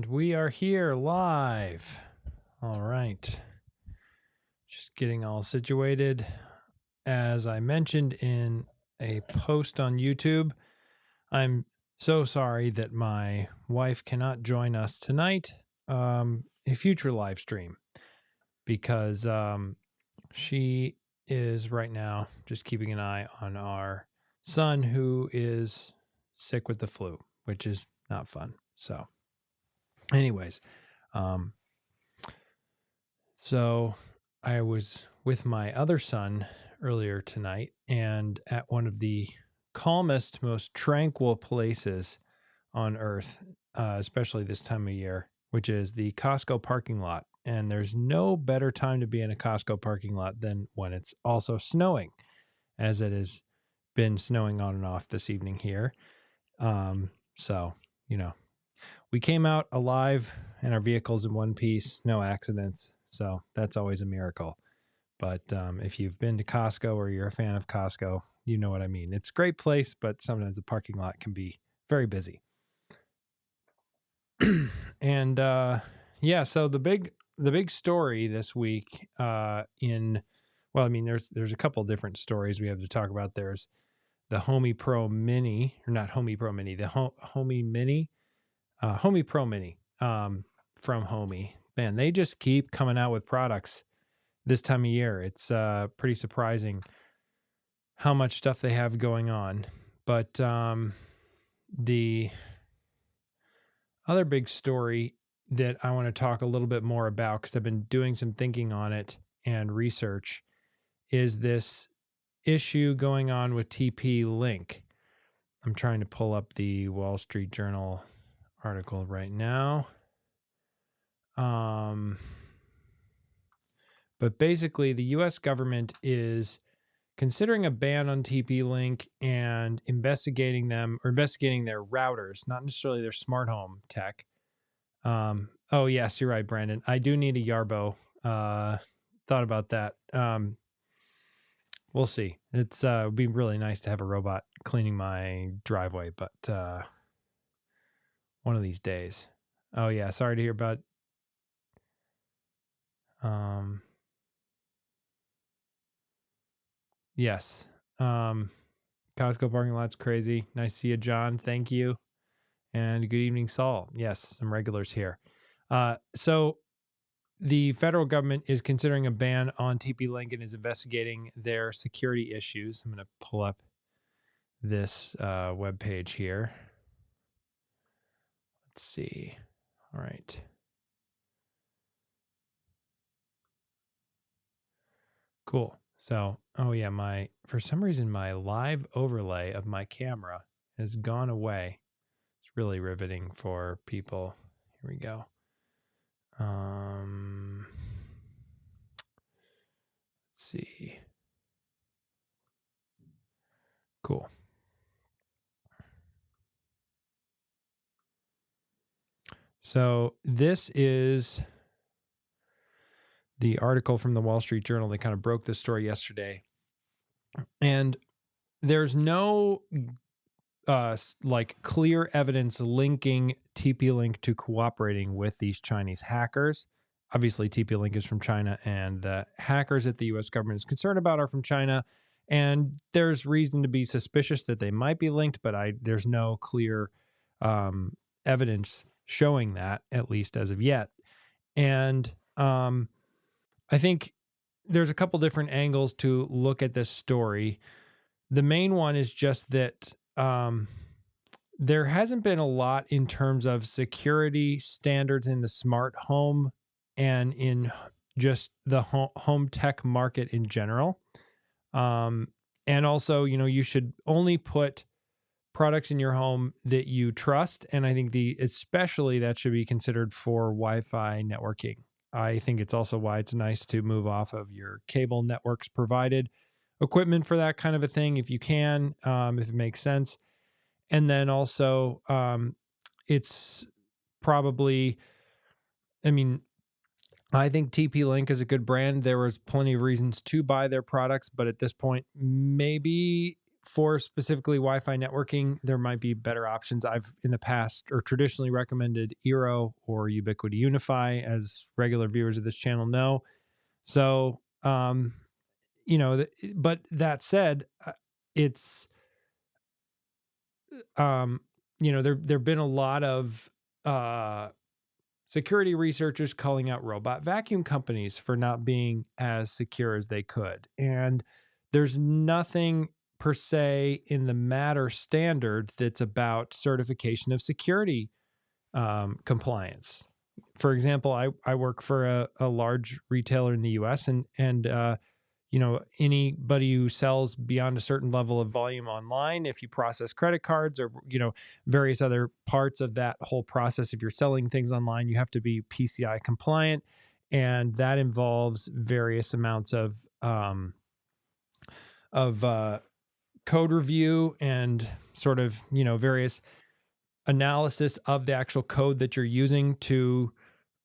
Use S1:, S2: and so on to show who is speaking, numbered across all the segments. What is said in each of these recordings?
S1: And we are here live. All right. Just getting all situated. As I mentioned in a post on YouTube, I'm so sorry that my wife cannot join us tonight, a future live stream, because she is right now just keeping an eye on our son who is sick with the flu, which is not fun. So anyways, so I was with my other son earlier tonight and at one of the calmest, most tranquil places on earth, especially this time of year, which is the Costco parking lot. And there's no better time to be in a Costco parking lot than when it's also snowing, as it has been snowing on and off this evening here. So, we came out alive and our vehicles in one piece, no accidents. So that's always a miracle. But if you've been to Costco or you're a fan of Costco, you know what I mean. It's a great place, but sometimes the parking lot can be very busy. And so the big story this week there's a couple different stories we have to talk about. There's the Homey Pro Mini, or not Homey Pro Mini, the Homey Mini. Homey Pro Mini from Homey. Man, they just keep coming out with products this time of year. It's pretty surprising how much stuff they have going on. But the other big story that I want to talk a little bit more about, because I've been doing some thinking on it and research, is this issue going on with TP-Link. I'm trying to pull up the Wall Street Journal article right now. But basically the US government is considering a ban on TP-Link and investigating their routers, not necessarily their smart home tech. Oh yes, you're right, Brandon. I do need a Yarbo. Thought about that. We'll see. It would be really nice to have a robot cleaning my driveway, but one of these days. Oh yeah, sorry to hear about. Yes. Costco parking lot's crazy. Nice to see you, John. Thank you. And good evening, Saul. Yes, some regulars here. So the federal government is considering a ban on TP-Link and is investigating their security issues. I'm going to pull up this webpage here. Let's see. All right. Cool. So, for some reason, my live overlay of my camera has gone away. It's really riveting for people. Here we go. Let's see. Cool. So this is the article from the Wall Street Journal. They kind of broke this story yesterday. And there's no clear evidence linking TP-Link to cooperating with these Chinese hackers. Obviously, TP-Link is from China, and the hackers that the U.S. government is concerned about are from China. And there's reason to be suspicious that they might be linked, but there's no clear evidence showing that, at least as of yet. And I think there's a couple different angles to look at this story. The main one is just that there hasn't been a lot in terms of security standards in the smart home and in just the home tech market in general. And also, you should only put products in your home that you trust. And I think especially that should be considered for Wi-Fi networking. I think it's also why it's nice to move off of your cable networks provided equipment for that kind of a thing, if you can, if it makes sense. And then also, it's probably, I think TP-Link is a good brand. There was plenty of reasons to buy their products, but at this point, maybe for specifically Wi-Fi networking, there might be better options. I've in the past or traditionally recommended Eero or Ubiquiti Unify, as regular viewers of this channel know. So, but that said, it's, there've been a lot of security researchers calling out robot vacuum companies for not being as secure as they could. And there's nothing per se in the Matter standard that's about certification of security compliance. For example, I work for a large retailer in the US, and anybody who sells beyond a certain level of volume online, if you process credit cards or, various other parts of that whole process, if you're selling things online, you have to be PCI compliant. And that involves various amounts of code review and sort of, various analysis of the actual code that you're using to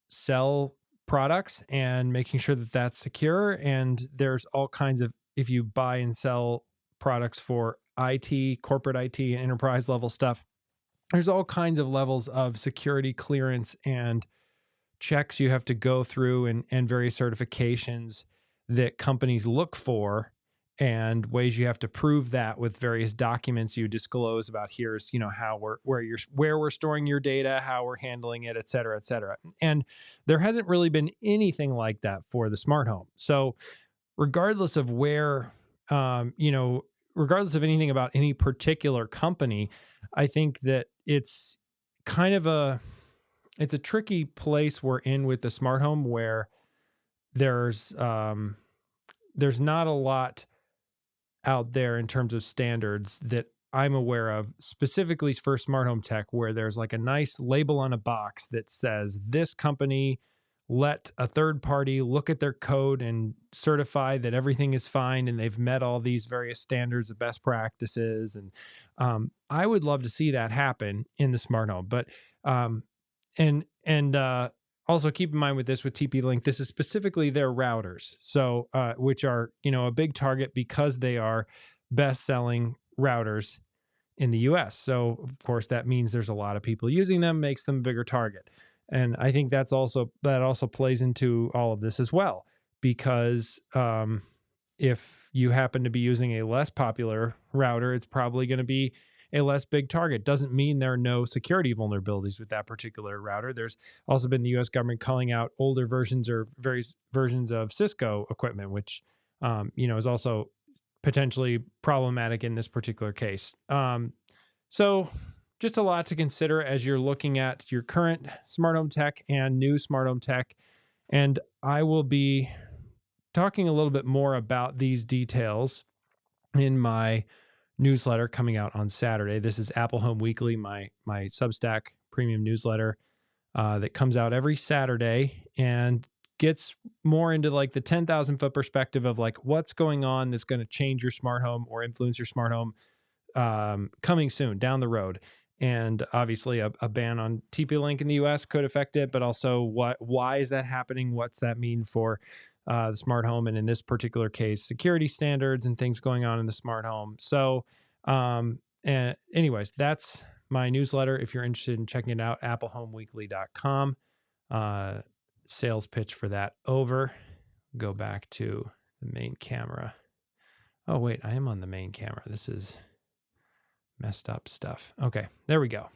S1: sell products and making sure that that's secure. And there's all kinds of, if you buy and sell products for IT, corporate IT, and enterprise level stuff, there's all kinds of levels of security clearance and checks you have to go through, and various certifications that companies look for, and ways you have to prove that with various documents you disclose about, here's, how where we're storing your data, how we're handling it, et cetera, et cetera. And there hasn't really been anything like that for the smart home. So regardless of where, regardless of anything about any particular company, I think that it's kind of it's a tricky place we're in with the smart home, where there's not a lot out there in terms of standards that I'm aware of, specifically for smart home tech, where there's like a nice label on a box that says this company let a third party look at their code and certify that everything is fine and they've met all these various standards of best practices. And I would love to see that happen in the smart home. But also keep in mind with TP-Link, this is specifically their routers. So, which are, a big target because they are best-selling routers in the US. So of course that means there's a lot of people using them, makes them a bigger target. And I think that also plays into all of this as well, because if you happen to be using a less popular router, it's probably going to be a less big target. Doesn't mean there are no security vulnerabilities with that particular router. There's also been the US government calling out older versions or various versions of Cisco equipment, which, is also potentially problematic in this particular case. So just a lot to consider as you're looking at your current smart home tech and new smart home tech. And I will be talking a little bit more about these details in my newsletter coming out on Saturday. This is Apple Home Weekly, my Substack premium newsletter that comes out every Saturday and gets more into like the 10,000 foot perspective of like what's going on that's going to change your smart home or influence your smart home coming soon down the road. And obviously a ban on TP-Link in the US could affect it, but also why is that happening? What's that mean for the smart home? And in this particular case, security standards and things going on in the smart home. So, and anyways, that's my newsletter. If you're interested in checking it out, applehomeweekly.com. Sales pitch for that over. Go back to the main camera. Oh, wait, I am on the main camera. This is messed up stuff. Okay, there we go.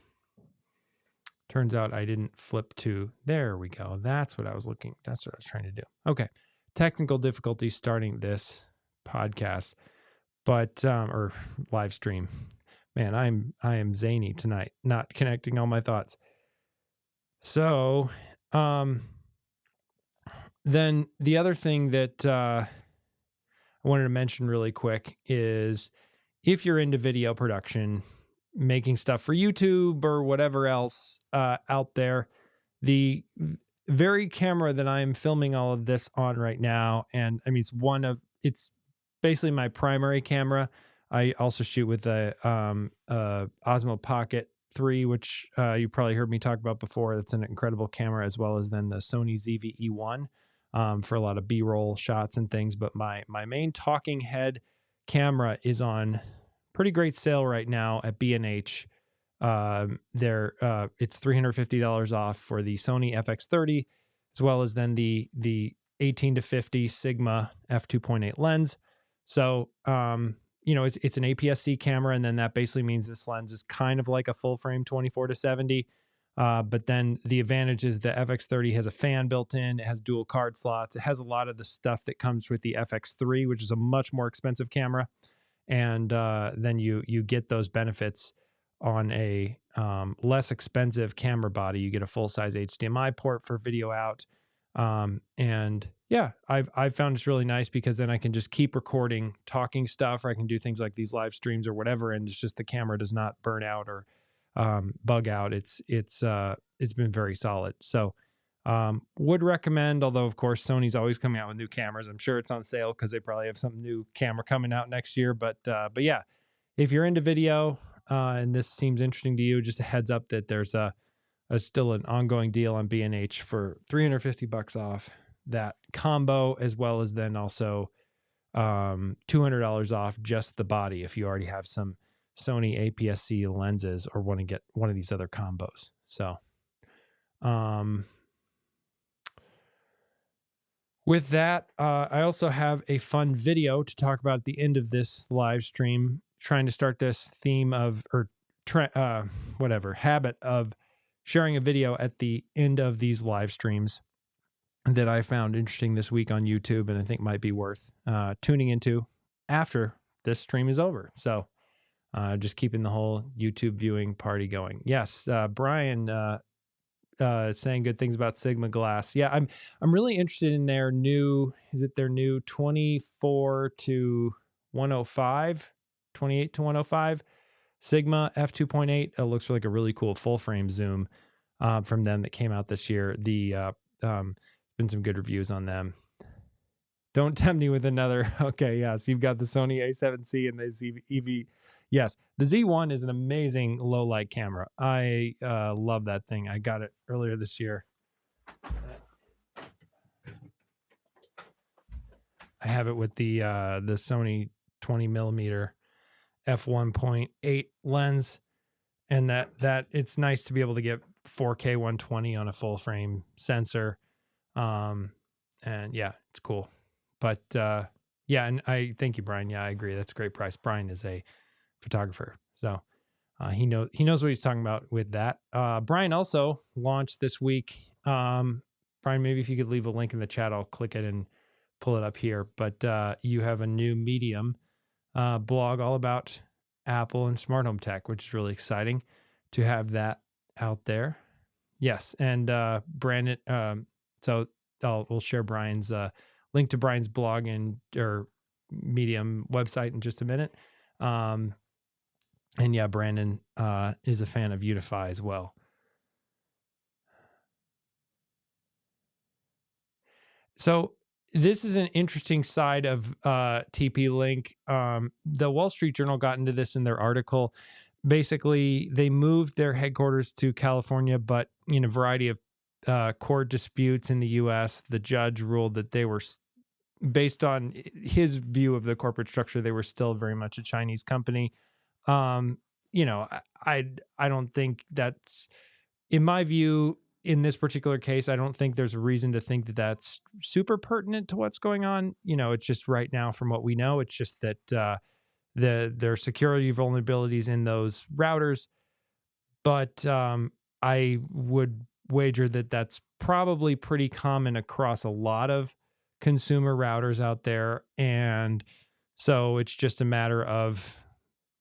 S1: Turns out I didn't flip to, there we go. That's what I was trying to do. Okay. Technical difficulties starting this podcast, but, or live stream. Man, I am zany tonight, not connecting all my thoughts. So, then the other thing that, I wanted to mention really quick is, if you're into video production, making stuff for YouTube or whatever else out there, the very camera that I'm filming all of this on right now, and I mean, it's basically my primary camera. I also shoot with the Osmo Pocket 3, which you probably heard me talk about before. That's an incredible camera, as well as then the Sony ZV-E1 for a lot of B-roll shots and things. But my main talking head camera is on pretty great sale right now at B&H. It's $350 off for the Sony FX30, as well as then the 18 to 50 Sigma f2.8 lens. So it's an APS-C camera, and then that basically means this lens is kind of like a full frame 24 to 70. But then the advantage is the FX30 has a fan built in, it has dual card slots, it has a lot of the stuff that comes with the FX3, which is a much more expensive camera. And then you get those benefits on a less expensive camera body. You get a full-size HDMI port for video out. And yeah, I've found it's really nice because then I can just keep recording talking stuff, or I can do things like these live streams or whatever, and it's just the camera does not burn out or bug out. It's been very solid. So would recommend, although of course Sony's always coming out with new cameras. I'm sure it's on sale because they probably have some new camera coming out next year. But yeah, if you're into video and this seems interesting to you, just a heads up that there's still an ongoing deal on B&H for $350 off that combo, as well as then also $200 off just the body if you already have some Sony APS-C lenses or want to get one of these other combos. So with that, I also have a fun video to talk about at the end of this live stream, trying to start this theme of, or habit of sharing a video at the end of these live streams that I found interesting this week on YouTube and I think might be worth tuning into after this stream is over. So just keeping the whole YouTube viewing party going. Yes, Brian saying good things about Sigma Glass. Yeah, I'm really interested in their new, is it their new 24 to 105, 28 to 105 Sigma f2.8. It looks like a really cool full frame zoom from them that came out this year. Been some good reviews on them. Don't tempt me with another. Okay, yes, you've got the Sony A7C and the EV. Yes, the Z1 is an amazing low light camera. I love that thing. I got it earlier this year. I have it with the Sony 20 millimeter f1.8 lens, and that it's nice to be able to get 4K 120 on a full frame sensor. And yeah, it's cool. But yeah, and I thank you, Brian. Yeah, I agree. That's a great price. Brian is a photographer, so he knows what he's talking about with that. Brian also launched this week. Brian, maybe if you could leave a link in the chat, I'll click it and pull it up here. But you have a new Medium blog all about Apple and smart home tech, which is really exciting to have that out there. Yes, and Brandon. So we'll share Brian's link to Brian's blog or Medium website in just a minute. And yeah, Brandon is a fan of Unify as well. So this is an interesting side of TP-Link. The Wall Street Journal got into this in their article. Basically, they moved their headquarters to California, but in a variety of court disputes in the U.S., the judge ruled that they were, based on his view of the corporate structure, they were still very much a Chinese company. I don't think that's, in my view, in this particular case, I don't think there's a reason to think that that's super pertinent to what's going on. It's just right now from what we know, it's just that their security vulnerabilities in those routers. But I would wager that that's probably pretty common across a lot of consumer routers out there. And so it's just a matter of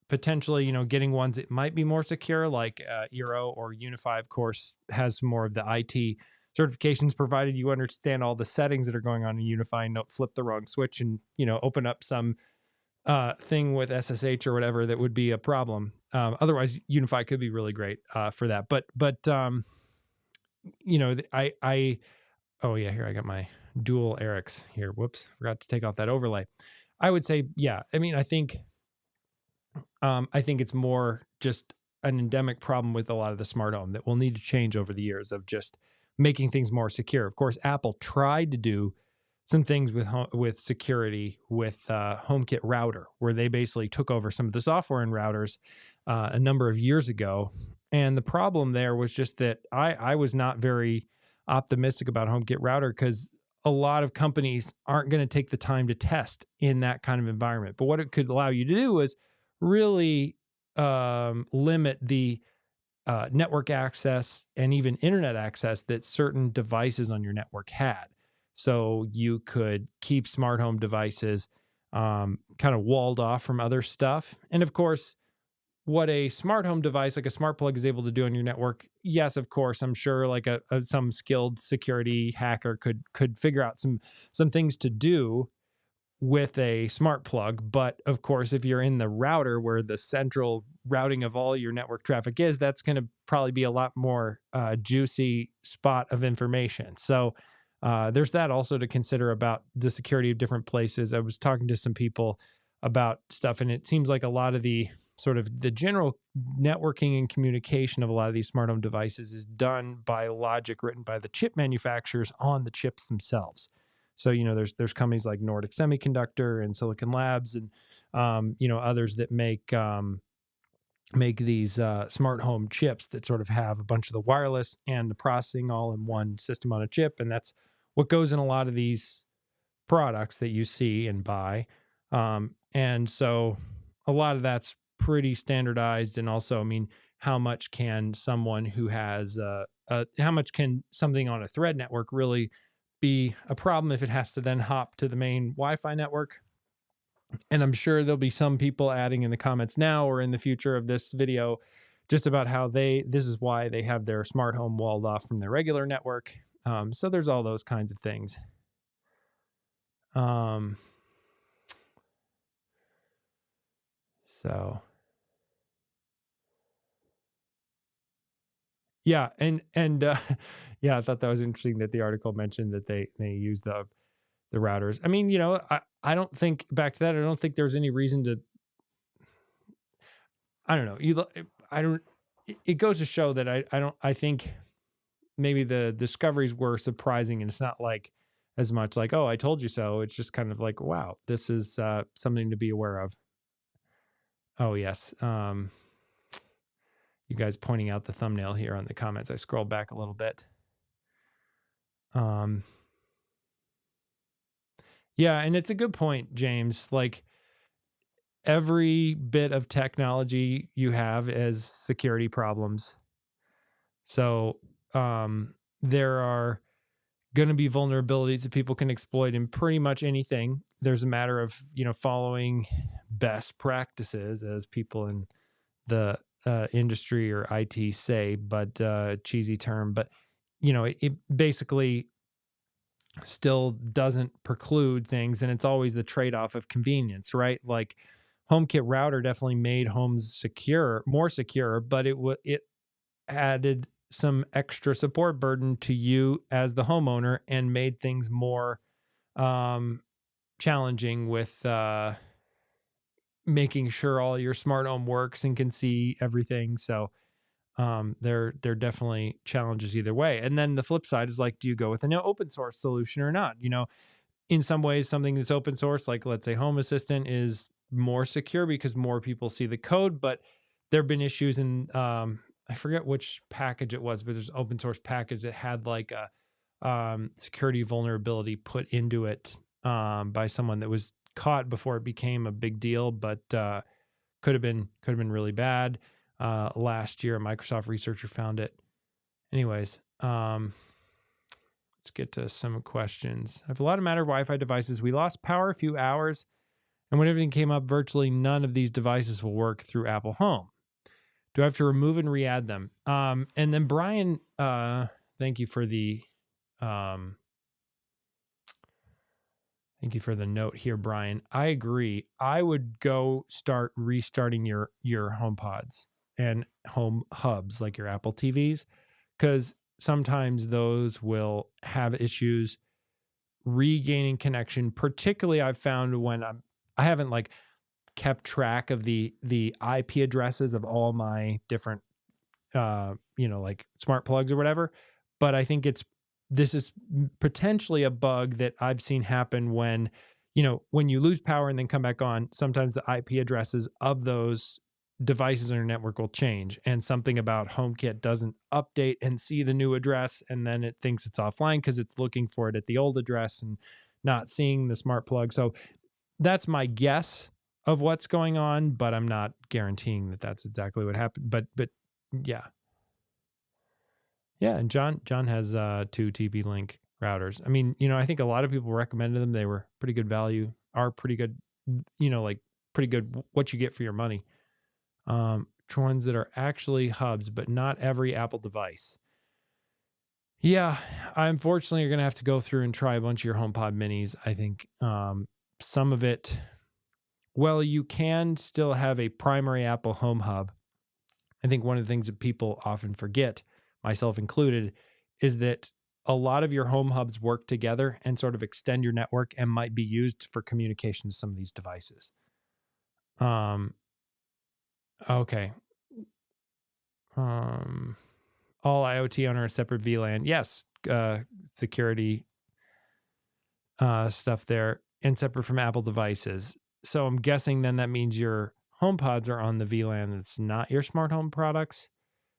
S1: potentially, getting ones that might be more secure, like Eero or Unify, of course, has more of the IT certifications, provided you understand all the settings that are going on in Unify and don't flip the wrong switch and, open up some thing with SSH or whatever that would be a problem. Otherwise, Unify could be really great for that. But oh yeah, here I got my dual Erics here. Whoops, forgot to take off that overlay. I would say, yeah. I mean, I think it's more just an endemic problem with a lot of the smart home that will need to change over the years of just making things more secure. Of course, Apple tried to do some things with security with HomeKit Router, where they basically took over some of the software in routers a number of years ago. And the problem there was just that I was not very optimistic about HomeKit Router because a lot of companies aren't going to take the time to test in that kind of environment. But what it could allow you to do is really limit the network access and even internet access that certain devices on your network had. So you could keep smart home devices kind of walled off from other stuff. And of course, what a smart home device like a smart plug is able to do on your network, yes, of course, I'm sure like some skilled security hacker could figure out some things to do with a smart plug. But of course, if you're in the router where the central routing of all your network traffic is, that's going to probably be a lot more juicy spot of information. So there's that also to consider about the security of different places. I was talking to some people about stuff, and it seems like a lot of the sort of the general networking and communication of a lot of these smart home devices is done by logic written by the chip manufacturers on the chips themselves. So, there's companies like Nordic Semiconductor and Silicon Labs and, others that make these smart home chips that sort of have a bunch of the wireless and the processing all in one system on a chip. And that's what goes in a lot of these products that you see and buy. And so a lot of that's pretty standardized. And also, I mean, how much can someone who has, how much can something on a thread network really be a problem if it has to then hop to the main Wi-Fi network? And I'm sure there'll be some people adding in the comments now or in the future of this video just about how this is why they have their smart home walled off from their regular network. So there's all those kinds of things. So yeah, and yeah, I thought that was interesting that the article mentioned that they use the routers. I mean, I don't think back to that. I don't think there's any reason to. I don't know. I don't. It goes to show that I don't. I think maybe the discoveries were surprising, and it's not like as much like, oh, I told you so. It's just kind of like, wow, this is something to be aware of. Oh yes. You guys pointing out the thumbnail here on the comments. I scrolled back a little bit. Yeah, and it's a good point, James. Like every bit of technology you have has security problems. So there are going to be vulnerabilities that people can exploit in pretty much anything. There's a matter of, following best practices, as people in the industry or IT say, but cheesy term. But, it basically still doesn't preclude things. And it's always the trade-off of convenience, right? Like HomeKit Router definitely made homes more secure, but it added some extra support burden to you as the homeowner and made things more challenging with making sure all your smart home works and can see everything. So there definitely challenges either way. And then the flip side is like, do you go with an open source solution or not? In some ways, something that's open source, like let's say Home Assistant, is more secure because more people see the code. But there have been issues in I forget which package it was, but there's an open source package that had like a security vulnerability put into it by someone that was caught before it became a big deal, but could have been really bad. Last year, a Microsoft researcher found it. Anyways, let's get to some questions. I have a lot of Matter Wi-Fi devices. We lost power a few hours, and when everything came up, virtually none of these devices will work through Apple Home. Do I have to remove and re-add them? And then Brian, thank you for the note here, Brian. I agree. I would go start restarting your HomePods and home hubs like your Apple TVs, because sometimes those will have issues regaining connection. Particularly, I've found when I haven't like kept track of the IP addresses of all my different like smart plugs or whatever, but I think it's this is potentially a bug that I've seen happen when, you know, when you lose power and then come back on, sometimes the IP addresses of those devices on your network will change, and something about HomeKit doesn't update and see the new address, and then it thinks it's offline because it's looking for it at the old address and not seeing the smart plug. So that's my guess of what's going on, but I'm not guaranteeing that that's exactly what happened. But yeah, yeah. And John has two TP-Link routers. I mean, you know, I think a lot of people recommended them. They were pretty good value, are pretty good, you know, like pretty good what you get for your money. Ones that are actually hubs, but not every Apple device. Yeah, I unfortunately are going to have to go through and try a bunch of your HomePod minis. I think some of it, well, you can still have a primary Apple home hub. I think one of the things that people often forget, myself included, is that a lot of your home hubs work together and sort of extend your network and might be used for communication to some of these devices. Okay. All IoT on a separate VLAN. Yes. Security stuff there and separate from Apple devices. So I'm guessing then that means your HomePods are on the VLAN that's not your smart home products.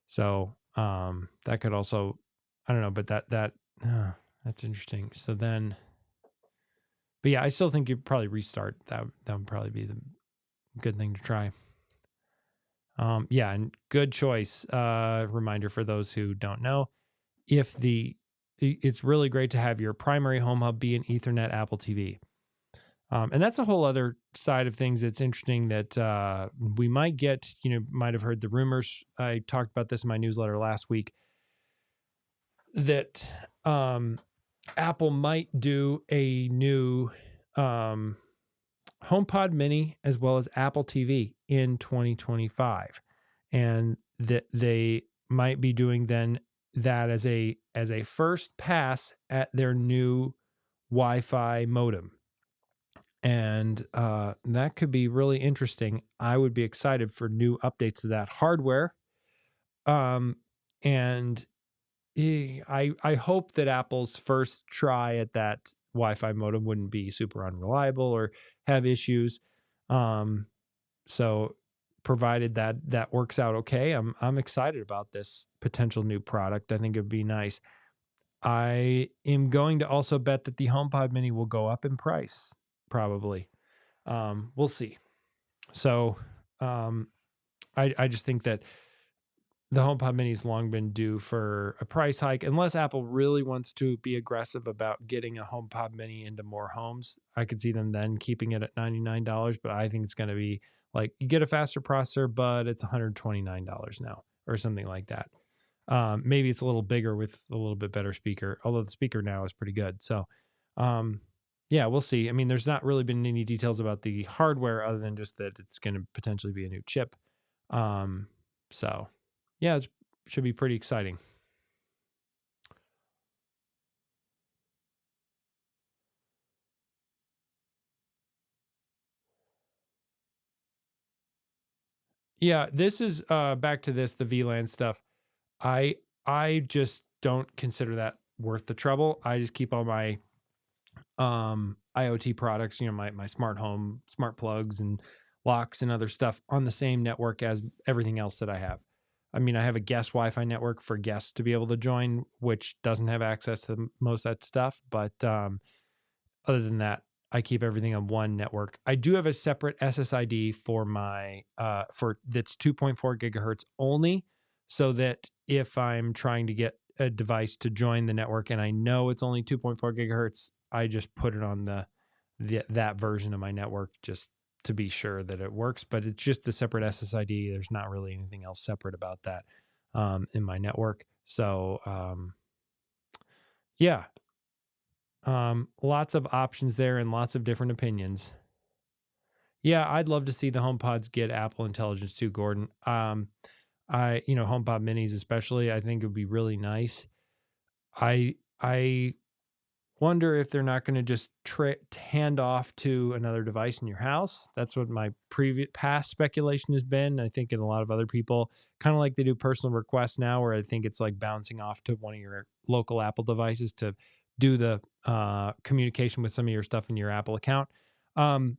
S1: So that could also, I don't know, but that's interesting. So then, but yeah, I still think you'd probably restart. That would probably be the good thing to try. Yeah, and good choice. Reminder for those who don't know, it's really great to have your primary home hub be an Ethernet Apple TV. And that's a whole other side of things that's interesting that we might get, you know, might have heard the rumors. I talked about this in my newsletter last week that Apple might do a new HomePod Mini as well as Apple TV in 2025. And that they might be doing then that as a first pass at their new Wi-Fi modem. And that could be really interesting. I would be excited for new updates to that hardware. And I hope that Apple's first try at that Wi-Fi modem wouldn't be super unreliable or have issues. So provided that works out okay, I'm excited about this potential new product. I think it'd be nice. I am going to also bet that the HomePod Mini will go up in price, probably. We'll see. So I just think that the HomePod Mini's long been due for a price hike. Unless Apple really wants to be aggressive about getting a HomePod Mini into more homes, I could see them then keeping it at $99. But I think it's going to be like you get a faster processor, but it's $129 now or something like that. Maybe it's a little bigger with a little bit better speaker, although the speaker now is pretty good. So, yeah, we'll see. I mean, there's not really been any details about the hardware other than just that it's going to potentially be a new chip. So yeah, it should be pretty exciting. Yeah, this is back to the VLAN stuff. I just don't consider that worth the trouble. I just keep all my IoT products, you know, my smart home, smart plugs and locks and other stuff on the same network as everything else that I have. I mean, I have a guest Wi-Fi network for guests to be able to join, which doesn't have access to most of that stuff. But other than that, I keep everything on one network. I do have a separate SSID for my that's 2.4 gigahertz only, so that if I'm trying to get a device to join the network and I know it's only 2.4 gigahertz, I just put it on that version of my network just to be sure that it works. But it's just a separate SSID. There's not really anything else separate about that in my network. So yeah, lots of options there and lots of different opinions. Yeah, I'd love to see the HomePods get Apple Intelligence too, Gordon. HomePod minis especially, I think it would be really nice. I wonder if they're not going to just hand off to another device in your house. That's what my past speculation has been. I think in a lot of other people, kind of like they do personal requests now, where I think it's like bouncing off to one of your local Apple devices to do the communication with some of your stuff in your Apple account. Um,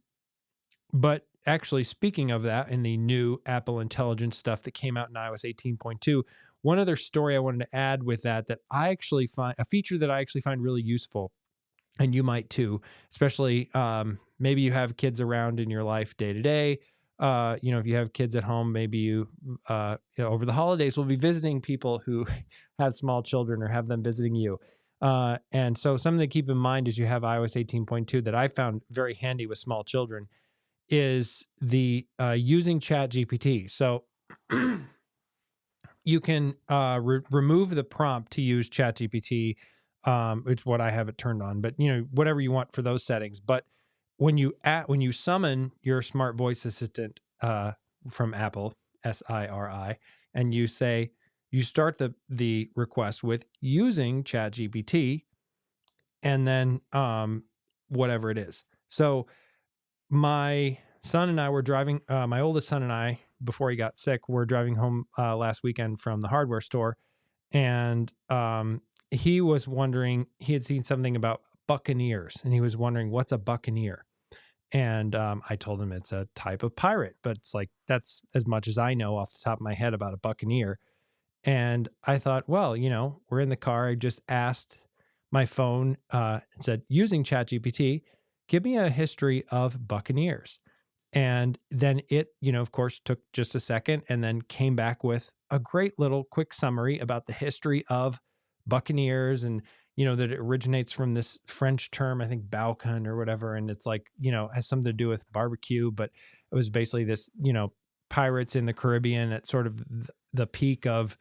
S1: but actually, speaking of that, in the new Apple Intelligence stuff that came out in iOS 18.2, one other story I wanted to add with that I actually find a feature that I actually find really useful, and you might too, especially maybe you have kids around in your life day to day. If you have kids at home, maybe over the holidays will be visiting people who have small children or have them visiting you. And so something to keep in mind as you have iOS 18.2 that I found very handy with small children is the using ChatGPT. So you can remove the prompt to use ChatGPT. It's what I have it turned on, but whatever you want for those settings. But when you summon your smart voice assistant from Apple, SIRI, and you start the request with using ChatGPT, and then whatever it is. So my son and I were driving, my oldest son and I, before he got sick, were driving home last weekend from the hardware store. And he was wondering, he had seen something about buccaneers, and he was wondering, what's a buccaneer? And I told him it's a type of pirate, but it's like, that's as much as I know off the top of my head about a buccaneer. And I thought, well, we're in the car. I just asked my phone, said, using ChatGPT, give me a history of buccaneers. And then it, of course, took just a second and then came back with a great little quick summary about the history of buccaneers, and, that it originates from this French term, I think balcon or whatever. And it's like, has something to do with barbecue, but it was basically this, pirates in the Caribbean at sort of the peak of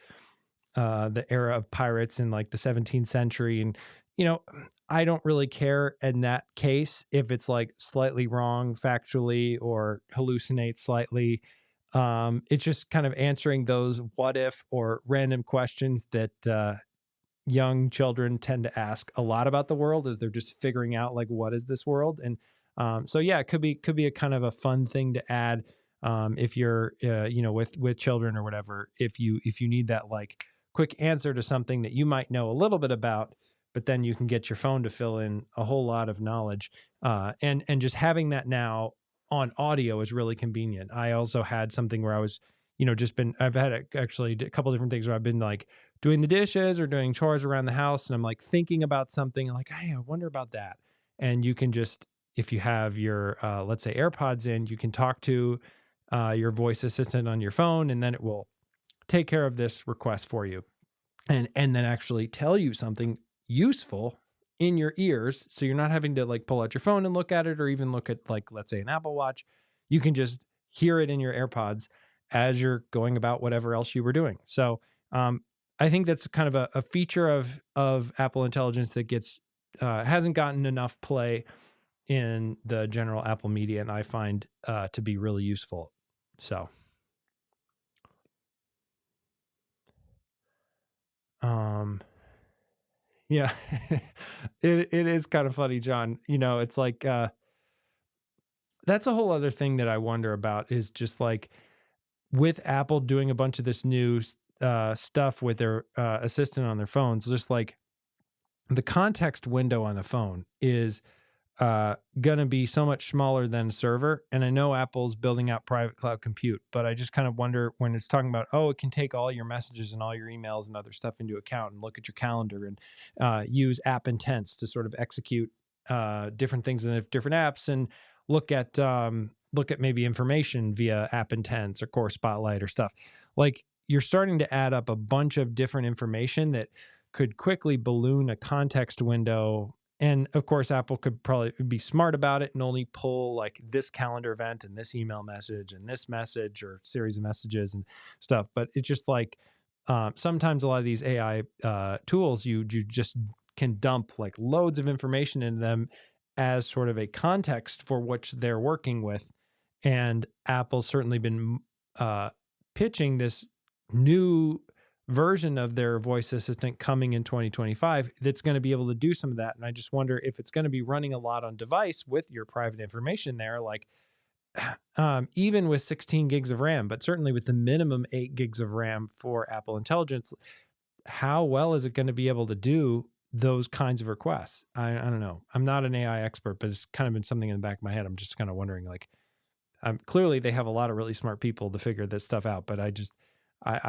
S1: the era of pirates in like the 17th century. And, I don't really care in that case if it's like slightly wrong factually or hallucinates slightly. It's just kind of answering those what if or random questions that young children tend to ask a lot about the world as they're just figuring out like, what is this world? And so yeah, it could be a kind of a fun thing to add if you're with children or whatever, if you need that like quick answer to something that you might know a little bit about, but then you can get your phone to fill in a whole lot of knowledge. And just having that now on audio is really convenient. I also had something where I was, I've had actually a couple different things where I've been like doing the dishes or doing chores around the house, and I'm like thinking about something like, hey, I wonder about that. And you can just, if you have your, let's say AirPods in, you can talk to your voice assistant on your phone, and then it will take care of this request for you. And then actually tell you something useful in your ears, so you're not having to like pull out your phone and look at it, or even look at like, let's say, an Apple Watch. You can just hear it in your AirPods as you're going about whatever else you were doing. So I think that's kind of a feature of Apple Intelligence that gets hasn't gotten enough play in the general Apple media, and I find to be really useful. So yeah, it is kind of funny, John. It's like that's a whole other thing that I wonder about, is just like with Apple doing a bunch of this new stuff with their assistant on their phones, just like the context window on the phone is going to be so much smaller than a server. And I know Apple's building out private cloud compute, but I just kind of wonder when it's talking about, oh, it can take all your messages and all your emails and other stuff into account and look at your calendar and use app intents to sort of execute different things in different apps, and look at maybe information via app intents or Core Spotlight or stuff. Like, you're starting to add up a bunch of different information that could quickly balloon a context window. And of course, Apple could probably be smart about it and only pull like this calendar event and this email message and this message or series of messages and stuff. But it's just like sometimes a lot of these AI tools, you just can dump like loads of information in them as sort of a context for which they're working with. And Apple's certainly been pitching this new version of their voice assistant coming in 2025 that's going to be able to do some of that. And I just wonder if it's going to be running a lot on device with your private information there, like even with 16 gigs of RAM, but certainly with the minimum 8 gigs of RAM for Apple Intelligence, how well is it going to be able to do those kinds of requests? I don't know. I'm not an AI expert, but it's kind of been something in the back of my head. I'm just kind of wondering, like, clearly they have a lot of really smart people to figure this stuff out, but I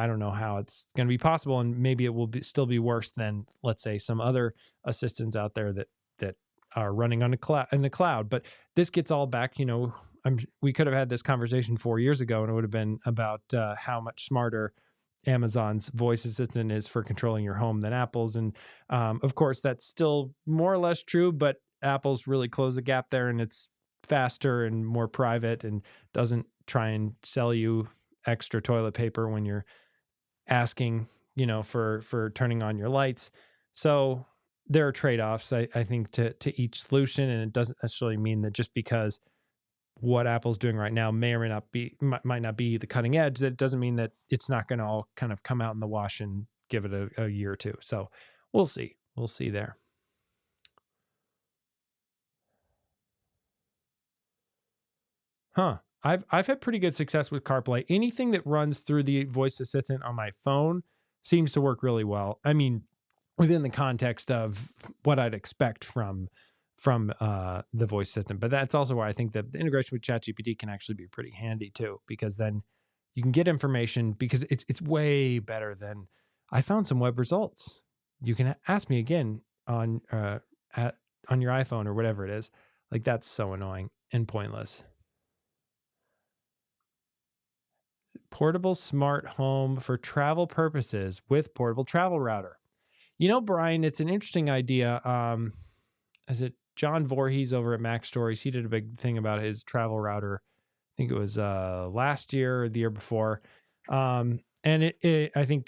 S1: don't know how it's going to be possible, and maybe it will still be worse than, let's say, some other assistants out there that are running on in the cloud. But this gets all back, we could have had this conversation 4 years ago, and it would have been about how much smarter Amazon's voice assistant is for controlling your home than Apple's, and of course that's still more or less true, but Apple's really closed the gap there, and it's faster and more private, and doesn't try and sell you extra toilet paper when you're asking, for turning on your lights. So there are trade-offs, I think, to each solution, and it doesn't necessarily mean that just because what Apple's doing right now may or may not be might not be the cutting edge, that doesn't mean that it's not going to all kind of come out in the wash and give it a year or two. So we'll see. We'll see there. Huh. I've had pretty good success with CarPlay. Anything that runs through the voice assistant on my phone seems to work really well. I mean, within the context of what I'd expect from the voice assistant. But that's also why I think that the integration with ChatGPT can actually be pretty handy too, because then you can get information, because it's way better than, I found some web results. You can ask me again on on your iPhone or whatever it is. Like, that's so annoying and pointless. Portable smart home for travel purposes with portable travel router. Brian, it's an interesting idea. Is it John Voorhees over at Mac Stories? He did a big thing about his travel router. I think it was last year or the year before. And I think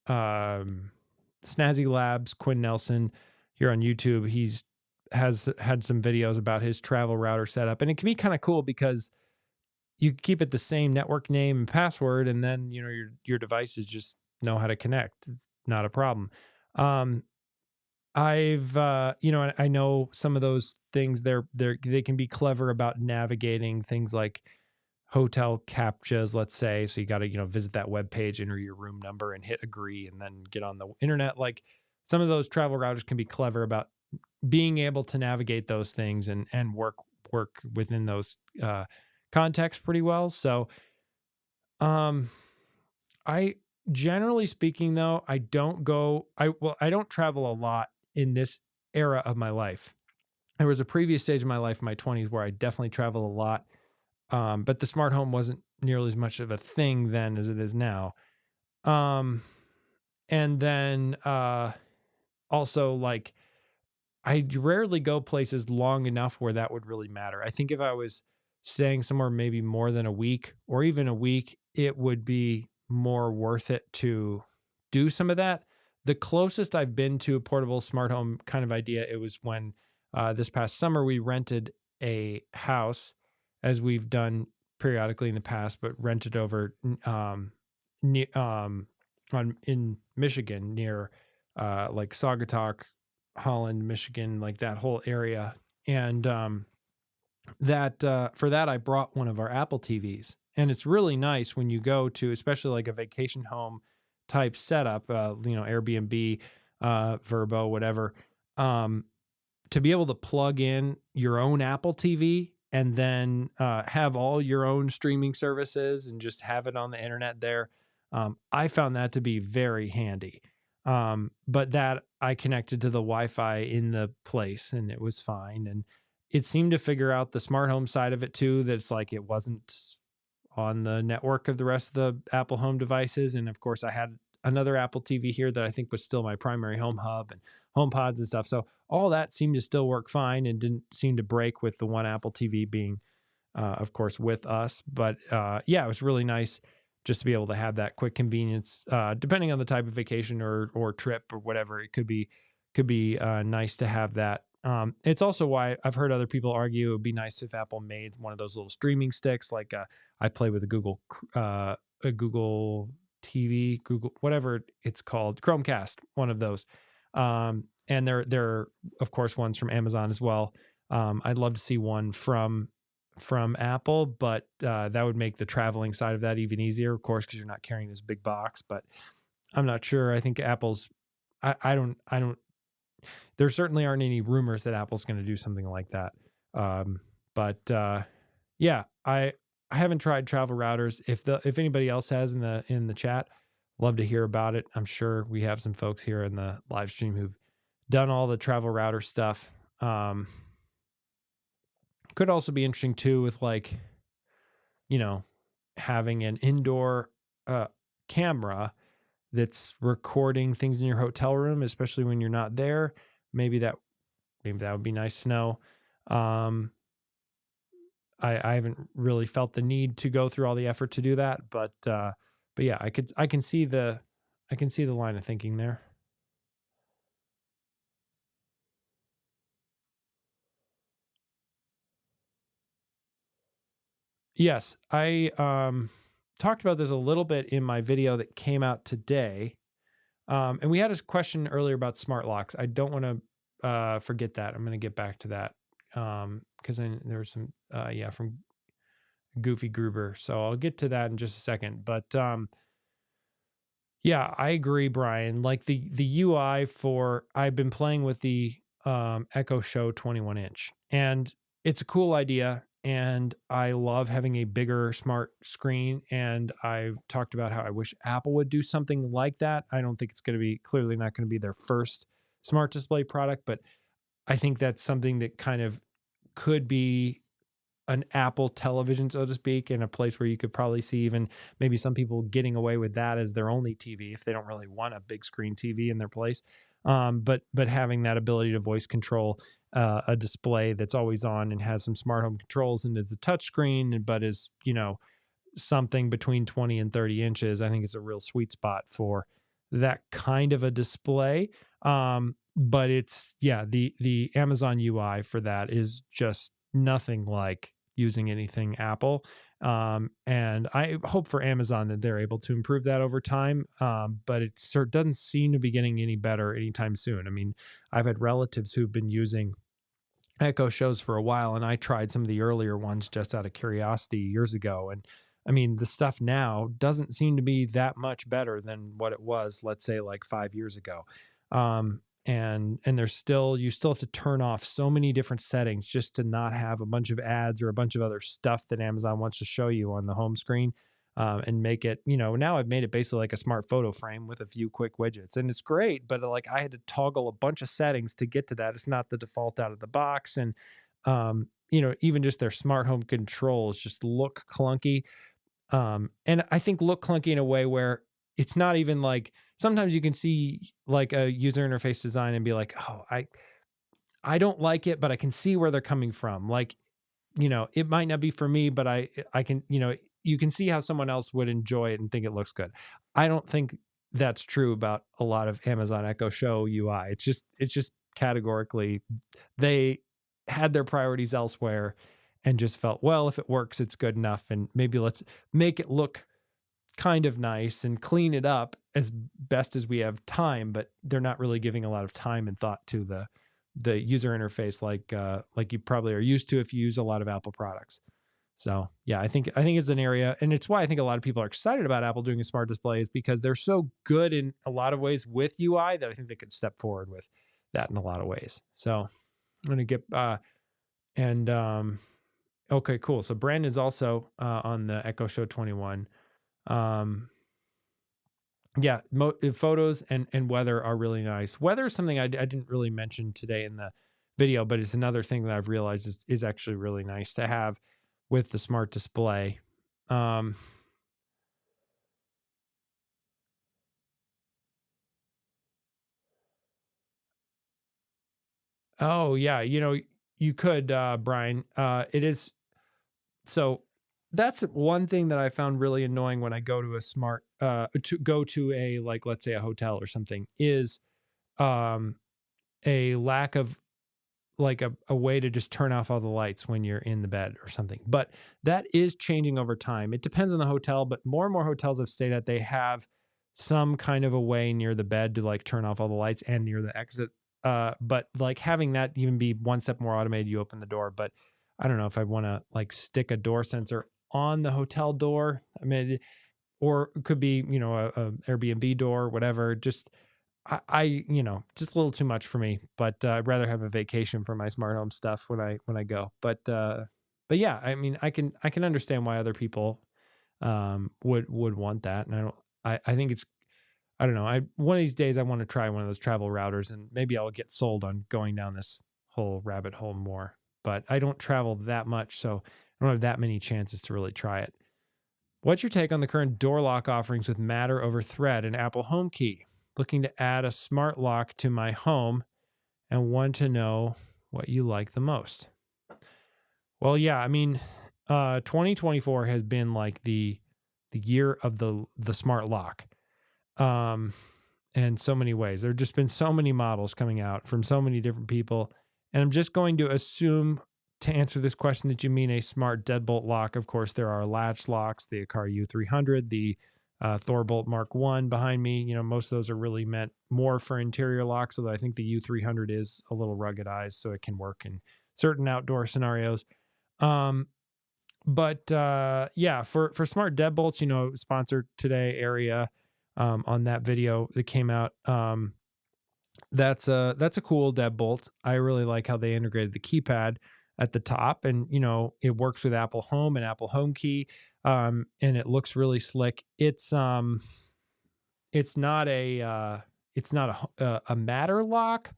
S1: Snazzy Labs, Quinn Nelson here on YouTube, has had some videos about his travel router setup, and it can be kind of cool because you keep it the same network name and password, and then your devices just know how to connect. It's not a problem. I've I know some of those things, they can be clever about navigating things like hotel captchas, let's say. So you got to visit that web page, enter your room number, and hit agree, and then get on the internet. Like, some of those travel routers can be clever about being able to navigate those things and work within those contexts pretty well. So I, generally speaking, though, I don't travel a lot in this era of my life. There was a previous stage of my life, in my 20s, where I definitely traveled a lot. But the smart home wasn't nearly as much of a thing then as it is now. And then also, like, I rarely go places long enough where that would really matter. I think if I was staying somewhere maybe more than a week or even a week, it would be more worth it to do some of that. The closest I've been to a portable smart home kind of idea, it was when this past summer we rented a house, as we've done periodically in the past, but rented over in Michigan, near like Saugatuck, Holland, Michigan, like that whole area. And for that, I brought one of our Apple TVs, and it's really nice when you go to, especially like a vacation home type setup, Airbnb, Verbo, whatever, to be able to plug in your own Apple TV and then have all your own streaming services and just have it on the internet there. I found that to be very handy. But that I connected to the Wi-Fi in the place, and it was fine. And it seemed to figure out the smart home side of it too, that it's like it wasn't on the network of the rest of the Apple home devices. And of course, I had another Apple TV here that I think was still my primary home hub and home pods and stuff. So all that seemed to still work fine and didn't seem to break with the one Apple TV being, of course, with us. But yeah, it was really nice just to be able to have that quick convenience, depending on the type of vacation or trip or whatever. It could be nice to have that. It's also why I've heard other people argue it would be nice if Apple made one of those little streaming sticks. Like I play with a Google TV, Google, whatever it's called, Chromecast, one of those. And there are of course ones from Amazon as well. I'd love to see one from Apple, but that would make the traveling side of that even easier, of course, because you're not carrying this big box. But I'm not sure. I think Apple's. I don't. There certainly aren't any rumors that Apple's going to do something like that. But yeah, I haven't tried travel routers. If anybody else has in the chat, love to hear about it. I'm sure we have some folks here in the live stream who've done all the travel router stuff. Could also be interesting too with like, having an indoor camera that's recording things in your hotel room, especially when you're not there. Maybe that would be nice to know. I haven't really felt the need to go through all the effort to do that, but yeah, I can see the line of thinking there. Yes, I talked about this a little bit in my video that came out today. And we had a question earlier about smart locks. I don't want to forget that. I'm going to get back to that because then there was some, from Goofy Gruber. So I'll get to that in just a second. But yeah, I agree, Brian. Like the UI I've been playing with the Echo Show 21 inch, and it's a cool idea. And I love having a bigger smart screen. And I've talked about how I wish Apple would do something like that. I don't think it's clearly not going to be their first smart display product, but I think that's something that kind of could be an Apple television, so to speak, in a place where you could probably see even maybe some people getting away with that as their only TV if they don't really want a big screen TV in their place. But having that ability to voice control a display that's always on and has some smart home controls and is a touch screen, but is, something between 20 and 30 inches, I think it's a real sweet spot for that kind of a display. But it's, the Amazon UI for that is just nothing like using anything Apple. And I hope for Amazon that they're able to improve that over time. But it doesn't seem to be getting any better anytime soon. I mean, I've had relatives who've been using Echo Shows for a while, and I tried some of the earlier ones just out of curiosity years ago. And I mean, the stuff now doesn't seem to be that much better than what it was, let's say, like 5 years ago. And you still have to turn off so many different settings just to not have a bunch of ads or a bunch of other stuff that Amazon wants to show you on the home screen. And make it, now I've made it basically like a smart photo frame with a few quick widgets, and it's great, but like I had to toggle a bunch of settings to get to that. It's not the default out of the box. And, even just their smart home controls just look clunky. And I think look clunky in a way where it's not even like, sometimes you can see like a user interface design and be like, oh, I don't like it, but I can see where they're coming from. Like, it might not be for me, but I can, you can see how someone else would enjoy it and think it looks good. I don't think that's true about a lot of Amazon Echo Show UI. It's just categorically, they had their priorities elsewhere and just felt, well, if it works, it's good enough. And maybe let's make it look kind of nice and clean it up as best as we have time, but they're not really giving a lot of time and thought to the user interface like you probably are used to if you use a lot of Apple products. So yeah, I think it's an area, and it's why I think a lot of people are excited about Apple doing a smart display, is because they're so good in a lot of ways with UI that I think they could step forward with that in a lot of ways. So I'm gonna get okay, cool. So Brandon's also on the Echo Show 21. Yeah, photos and weather are really nice. Weather is something I didn't really mention today in the video, but it's another thing that I've realized is actually really nice to have with the smart display. Oh yeah, you could, Brian. It is so. That's one thing that I found really annoying when I go to to go to a, like, let's say a hotel or something, is a lack of like a way to just turn off all the lights when you're in the bed or something. But that is changing over time. It depends on the hotel, but more and more hotels I've stayed at, they have some kind of a way near the bed to like turn off all the lights and near the exit. But like having that even be one step more automated, you open the door. But I don't know if I want to like stick a door sensor on the hotel door. I mean, or it could be, a Airbnb door, whatever. Just just a little too much for me. But I'd rather have a vacation for my smart home stuff when I go. But yeah, I mean, I can understand why other people would want that, and I think it's, I don't know. One of these days I want to try one of those travel routers, and maybe I'll get sold on going down this whole rabbit hole more. But I don't travel that much, so I don't have that many chances to really try it. What's your take on the current door lock offerings with Matter over Thread and Apple HomeKey? Looking to add a smart lock to my home and want to know what you like the most. Well, yeah, I mean, 2024 has been like the year of the smart lock. Um, in so many ways. There have just been so many models coming out from so many different people. And I'm just going to assume, to answer this question, that you mean a smart deadbolt lock. Of course, there are latch locks, the Akara U300, the Thorbolt Mark One behind me. Most of those are really meant more for interior locks, although I think the U300 is a little ruggedized, so it can work in certain outdoor scenarios. But yeah, for smart deadbolts, sponsored today area on that video that came out. That's a cool deadbolt. I really like how they integrated the keypad at the top, and it works with Apple Home and Apple HomeKey, and it looks really slick. It's not a Matter lock,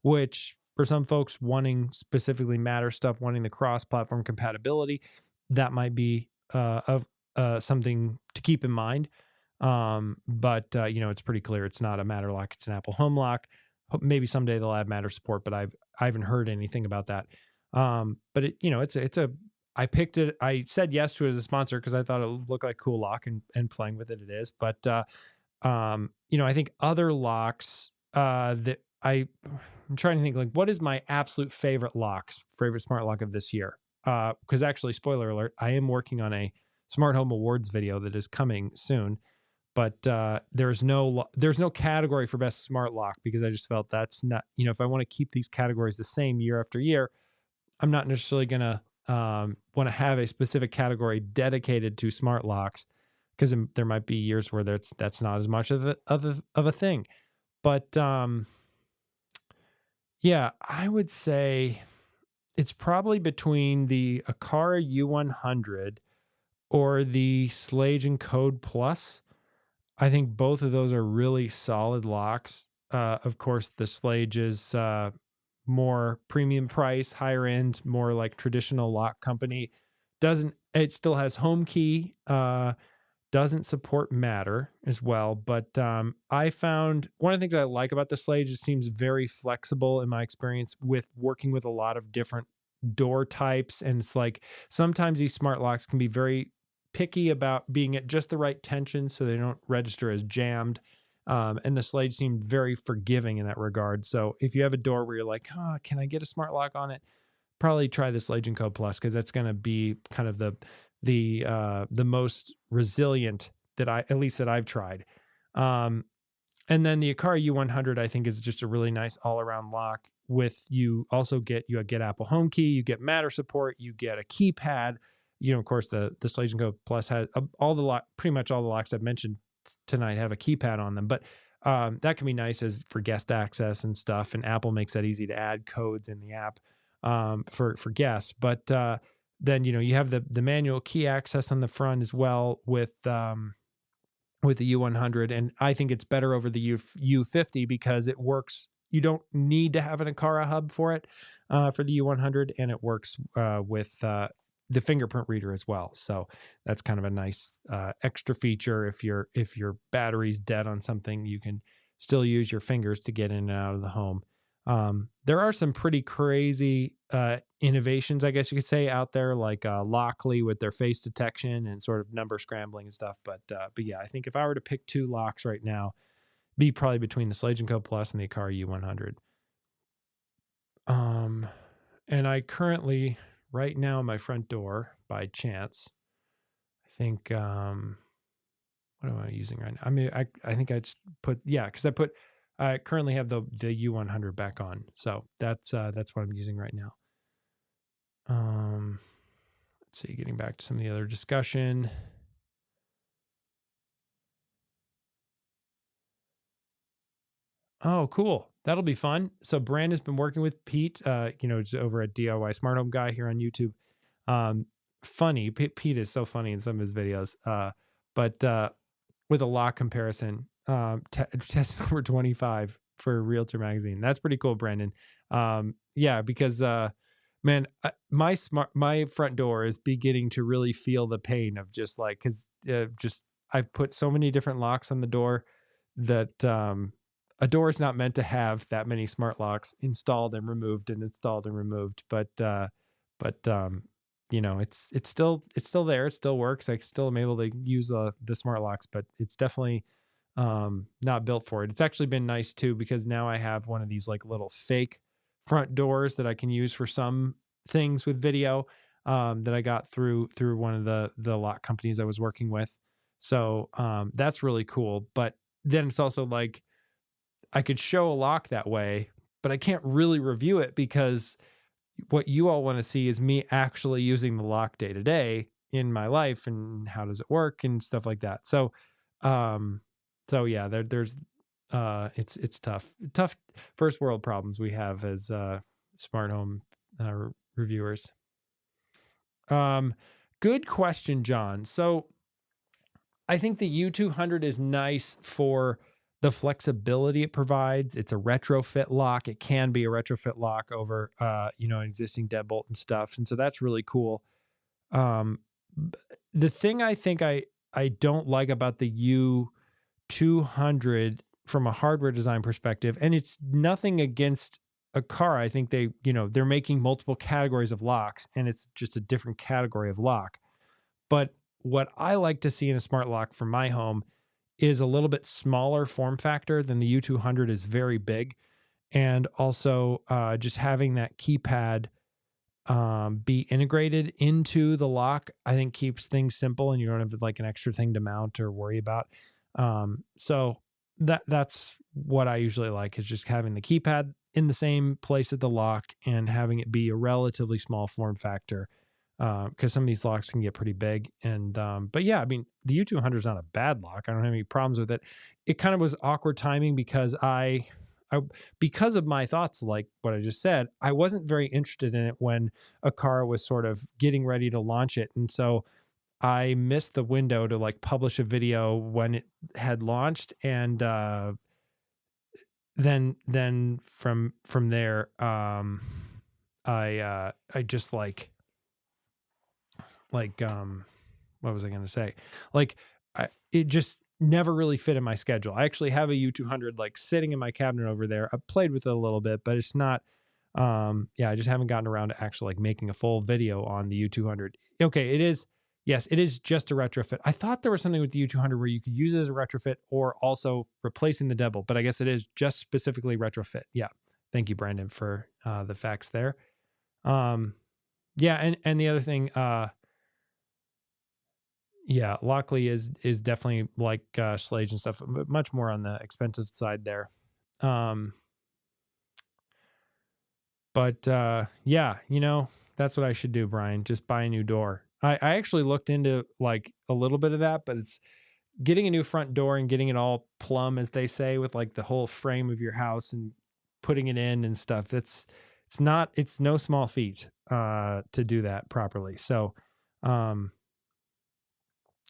S1: which for some folks wanting specifically Matter stuff, wanting the cross-platform compatibility, that might be of something to keep in mind. But it's pretty clear it's not a Matter lock; it's an Apple Home lock. Maybe someday they'll add Matter support, but I haven't heard anything about that. But I picked it. I said yes to it as a sponsor because I thought it looked like a cool lock, and playing with it is. But I think other locks that I'm trying to think, like, what is my absolute favorite smart lock of this year? Because actually, spoiler alert, I am working on a smart home awards video that is coming soon, but there's no category for best smart lock, because I just felt that's not, if I want to keep these categories the same year after year, I'm not necessarily gonna want to have a specific category dedicated to smart locks, because there might be years where that's not as much of a thing. But yeah, I would say it's probably between the Akara U100 or the Slage and Code Plus. I think both of those are really solid locks. Of course, the Slage is more premium price, higher end, more like traditional lock company. It still has HomeKey, doesn't support Matter as well. But I found one of the things I like about the Slage, it seems very flexible in my experience with working with a lot of different door types. And it's like sometimes these smart locks can be very picky about being at just the right tension so they don't register as jammed. And the Slage seemed very forgiving in that regard. So if you have a door where you're like, can I get a smart lock on it? Probably try the Slage and Code Plus, because that's going to be kind of the most resilient that I've tried. And then the Akara U100, I think, is just a really nice all-around lock. You get Apple HomeKey, you get Matter support, you get a keypad. Of course, the Slage and Code Plus has pretty much all the locks I've mentioned tonight have a keypad on them. But that can be nice as for guest access and stuff. And Apple makes that easy to add codes in the app for guests. But then you have the manual key access on the front as well with the U100, and I think it's better over the U50 because it works. You don't need to have an Akara hub for it for the U100, and it works with the fingerprint reader as well. So that's kind of a nice extra feature. If your battery's dead on something, you can still use your fingers to get in and out of the home. There are some pretty crazy innovations, I guess you could say, out there, like Lockly with their face detection and sort of number scrambling and stuff. But yeah, I think if I were to pick two locks right now, be probably between the Slage and Code Plus and the Akara U100. And I currently, right now, my front door, by chance, I think, what am I using right now? I mean, I think I just put, yeah, because I currently have the U100 back on. So that's what I'm using right now. Let's see, getting back to some of the other discussion. Oh, cool. That'll be fun. So Brandon's been working with Pete, it's over at DIY Smart Home Guy here on YouTube. Um, Funny. Pete is so funny in some of his videos. But with a lock comparison, test number 25 for Realtor Magazine. That's pretty cool, Brandon. Yeah, because man, my front door is beginning to really feel the pain of just like, because just I've put so many different locks on the door that a door is not meant to have that many smart locks installed and removed and installed and removed. But it's still there. It still works. I still am able to use the smart locks, but it's definitely not built for it. It's actually been nice too, because now I have one of these like little fake front doors that I can use for some things with video, that I got through one of the lock companies I was working with. So that's really cool. But then it's also like I could show a lock that way, but I can't really review it because what you all want to see is me actually using the lock day to day in my life and how does it work and stuff like that. Um, so yeah, there's it's tough first world problems we have as smart home reviewers. Um, Good question, John. So I think the U200 is nice for the flexibility it provides. It's a retrofit lock. It can be a retrofit lock over, an existing deadbolt and stuff. And so that's really cool. Um, the thing I think I don't like about the U200 from a hardware design perspective, and it's nothing against a car. I think they're making multiple categories of locks, and it's just a different category of lock. But what I like to see in a smart lock for my home is a little bit smaller form factor than the U200 is very big. And also just having that keypad be integrated into the lock, I think keeps things simple and you don't have like an extra thing to mount or worry about. So that's what I usually like, is just having the keypad in the same place at the lock and having it be a relatively small form factor, because some of these locks can get pretty big. And but yeah, I mean, the U200 is not a bad lock. I don't have any problems with it. It kind of was awkward timing because because of my thoughts, like what I just said, I wasn't very interested in it when a car was sort of getting ready to launch it, and so I missed the window to like publish a video when it had launched. And then from there, I just what was I going to say? Like, it just never really fit in my schedule. I actually have a U200 like sitting in my cabinet over there. I've played with it a little bit, but it's not, I just haven't gotten around to actually like making a full video on the U200. Okay. Yes, it is just a retrofit. I thought there was something with the U200 where you could use it as a retrofit or also replacing the deadbolt, but I guess it is just specifically retrofit. Yeah. Thank you, Brandon, for the facts there. Yeah. And the other thing, yeah, Lockley is definitely like Schlage and stuff, but much more on the expensive side there. But yeah, that's what I should do, Brian. Just buy a new door. I actually looked into like a little bit of that, but it's getting a new front door and getting it all plumb, as they say, with like the whole frame of your house and putting it in and stuff. It's no small feat to do that properly. So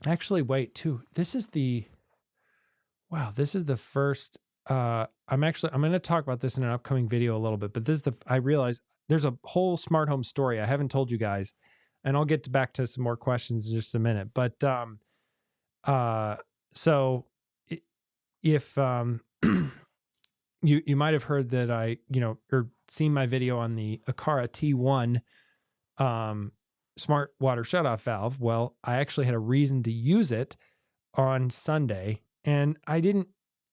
S1: actually, wait, too. This is the first. I'm going to talk about this in an upcoming video a little bit, but I realize there's a whole smart home story I haven't told you guys, and I'll get back to some more questions in just a minute. But so if you might have heard that or seen my video on the Akara T1 smart water shutoff valve. Well, I actually had a reason to use it on Sunday, and I didn't.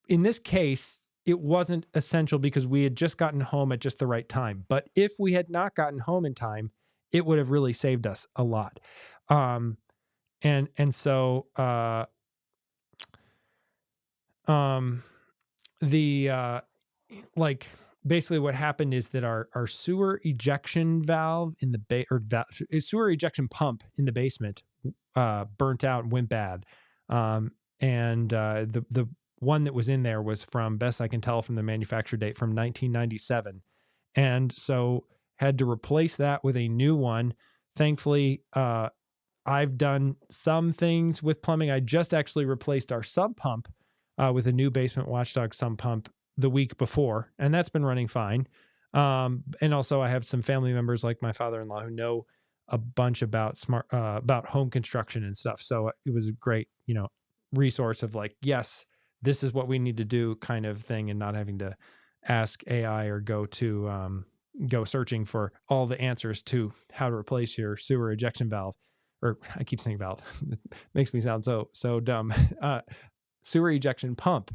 S1: In this case, it wasn't essential because we had just gotten home at just the right time. But if we had not gotten home in time, it would have really saved us a lot. Um, and so um, the like basically what happened is that our sewer ejection valve in the sewer ejection pump in the basement burnt out and went bad. And the one that was in there was, from best I can tell from the manufacture date, from 1997, and so had to replace that with a new one. Thankfully, I've done some things with plumbing. I just actually replaced our sump pump with a new basement watchdog sump pump the week before, and that's been running fine. And also, I have some family members like my father-in-law who know a bunch about about home construction and stuff. So it was a great, resource of like, yes, this is what we need to do, kind of thing, and not having to ask AI or go searching for all the answers to how to replace your sewer ejection valve. Or I keep saying valve. It makes me sound so dumb. Sewer ejection pump.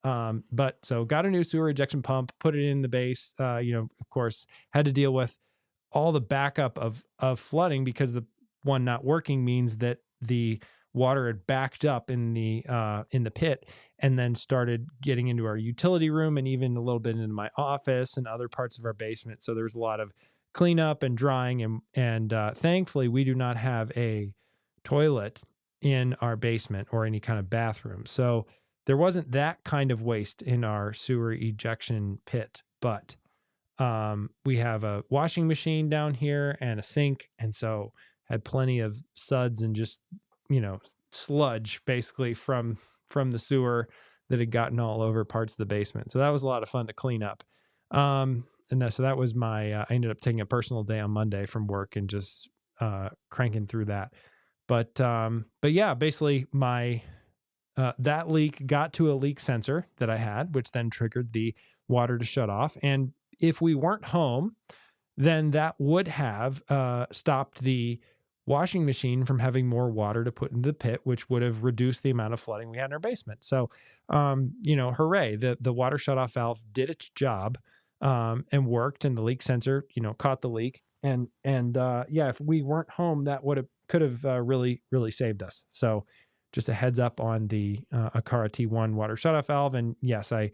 S1: But so got a new sewer ejection pump, put it in the base. Of course, had to deal with all the backup of flooding, because the one not working means that the water had backed up in the pit, and then started getting into our utility room and even a little bit into my office and other parts of our basement. So there was a lot of cleanup and drying, and thankfully we do not have a toilet in our basement or any kind of bathroom. So there wasn't that kind of waste in our sewer ejection pit, but we have a washing machine down here and a sink, and so had plenty of suds and just sludge basically from the sewer that had gotten all over parts of the basement. So that was a lot of fun to clean up. So that was my. I ended up taking a personal day on Monday from work and just cranking through that. But yeah, basically my that leak got to a leak sensor that I had, which then triggered the water to shut off. And if we weren't home, then that would have stopped the washing machine from having more water to put into the pit, which would have reduced the amount of flooding we had in our basement. So, hooray! The water shutoff valve did its job and worked, and the leak sensor, caught the leak. And yeah, if we weren't home, that could have really really saved us. So, just a heads up on the Akara T1 water shutoff valve. And yes, I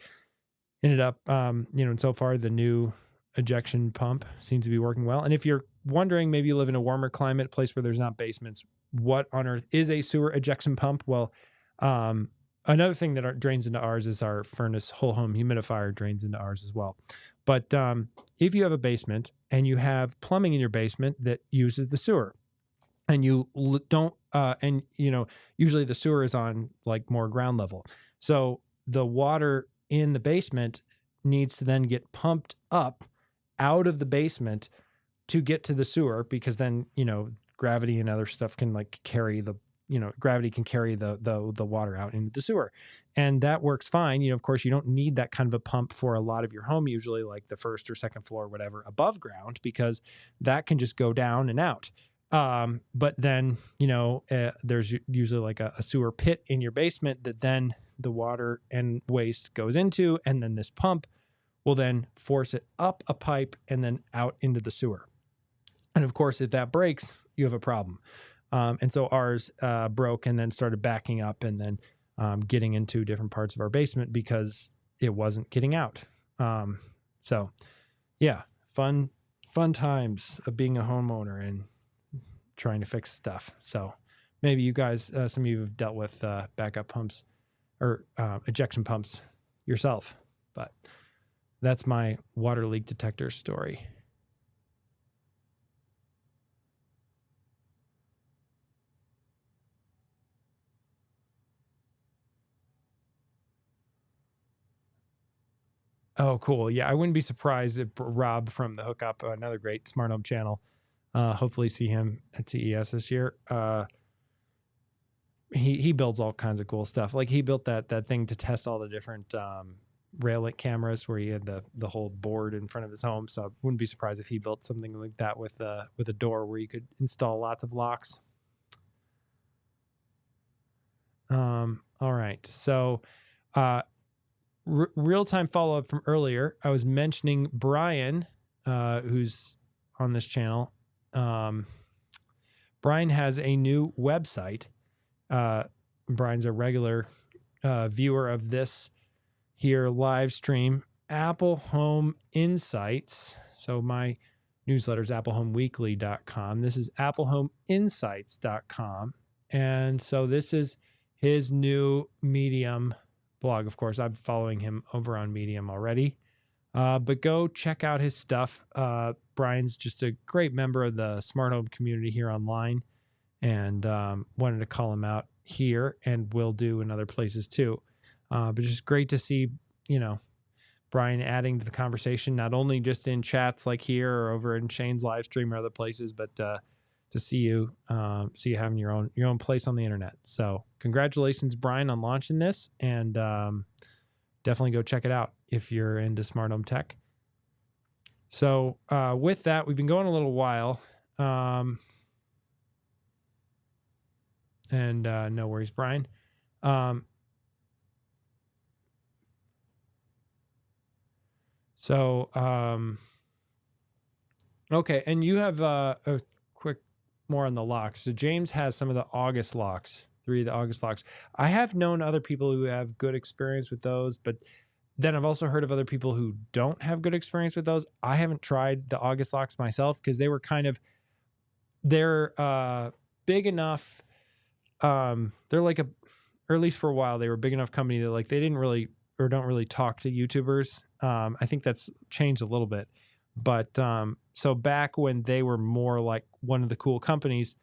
S1: ended up, and so far the new ejection pump seems to be working well. And if you're wondering, maybe you live in a warmer climate, place where there's not basements, what on earth is a sewer ejection pump? Well, another thing that drains into ours is our furnace whole home humidifier drains into ours as well. But if you have a basement and you have plumbing in your basement that uses the sewer, and you don't, usually the sewer is on like more ground level. So the water in the basement needs to then get pumped up out of the basement to get to the sewer, because then, gravity and other stuff can like carry gravity can carry the water out into the sewer. And that works fine. Of course, you don't need that kind of a pump for a lot of your home, usually like the first or second floor, whatever, above ground, because that can just go down and out. But then, there's usually like a sewer pit in your basement that then the water and waste goes into, and then this pump will then force it up a pipe and then out into the sewer. And of course, if that breaks, you have a problem. And so ours broke and then started backing up and then getting into different parts of our basement because it wasn't getting out. So yeah, fun times of being a homeowner and trying to fix stuff. So maybe you guys, some of you have dealt with backup pumps or ejection pumps yourself, but that's my water leak detector story. Oh, cool. Yeah, I wouldn't be surprised if Rob from the Hookup, another great smart home channel, hopefully see him at CES this year. He builds all kinds of cool stuff. Like he built that thing to test all the different rail link cameras, where he had the whole board in front of his home. So I wouldn't be surprised if he built something like that with a door where you could install lots of locks. All right. So real-time follow-up from earlier. I was mentioning Brian, who's on this channel. Brian has a new website. Brian's a regular viewer of this here live stream, Apple Home Insights. So my newsletter is applehomeweekly.com. This is applehomeinsights.com. And so this is his new Medium blog. Of course, I'm following him over on Medium already. But go check out his stuff. Brian's just a great member of the smart home community here online, and wanted to call him out here, and will do in other places too. But just great to see, Brian adding to the conversation, not only just in chats like here or over in Shane's live stream or other places, but to see you having your own place on the internet. So congratulations, Brian, on launching this, and definitely go check it out if you're into smart home tech. So with that, we've been going a little while, and no worries, Brian. Okay, and you have a quick more on the locks. So James has some of the August locks, 3 of the August locks. I have known other people who have good experience with those, but then I've also heard of other people who don't have good experience with those. I haven't tried the August locks myself because they were they're big enough. They're like or at least for a while, they were a big enough company that they didn't really or don't really talk to YouTubers. I think that's changed a little bit. But so back when they were more like one of the cool companies,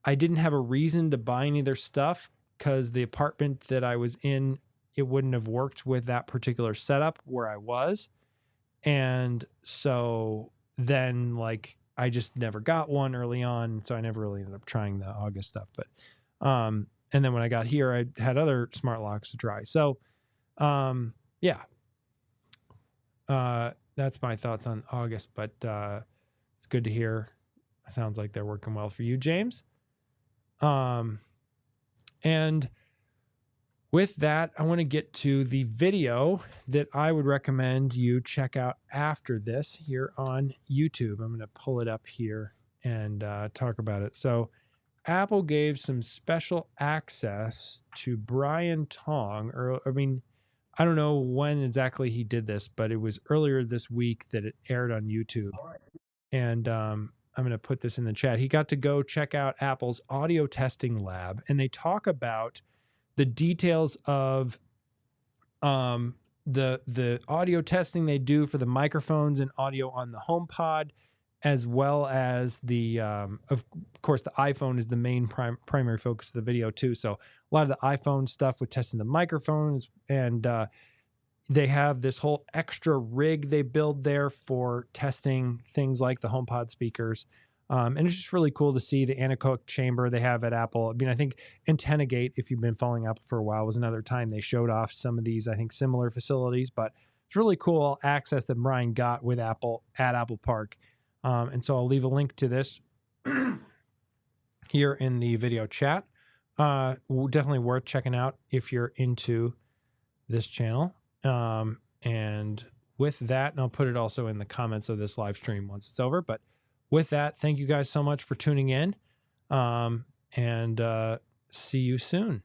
S1: I didn't have a reason to buy any of their stuff because the apartment that I was in, it wouldn't have worked with that particular setup where I was. And so then I just never got one early on. So I never really ended up trying the August stuff. But and then when I got here, I had other smart locks to try. So yeah. That's my thoughts on August, but it's good to hear. Sounds like they're working well for you, James. And with that, I want to get to the video that I would recommend you check out after this here on YouTube. I'm going to pull it up here and talk about it. So Apple gave some special access to Brian Tong, I don't know when exactly he did this, but it was earlier this week that it aired on YouTube. And I'm going to put this in the chat. He got to go check out Apple's audio testing lab, and they talk about the details of the audio testing they do for the microphones and audio on the HomePod, as well as the of course the iPhone is the main primary focus of the video too. So a lot of the iPhone stuff with testing the microphones, and they have this whole extra rig they build there for testing things like the HomePod speakers. And it's just really cool to see the anechoic chamber they have at Apple. I think AntennaGate, if you've been following Apple for a while, was another time they showed off some of these, similar facilities. But it's really cool access that Brian got with Apple at Apple Park. And so I'll leave a link to this here in the video chat. Definitely worth checking out if you're into this channel. And with that, and I'll put it also in the comments of this live stream once it's over. But with that, thank you guys so much for tuning in, and see you soon.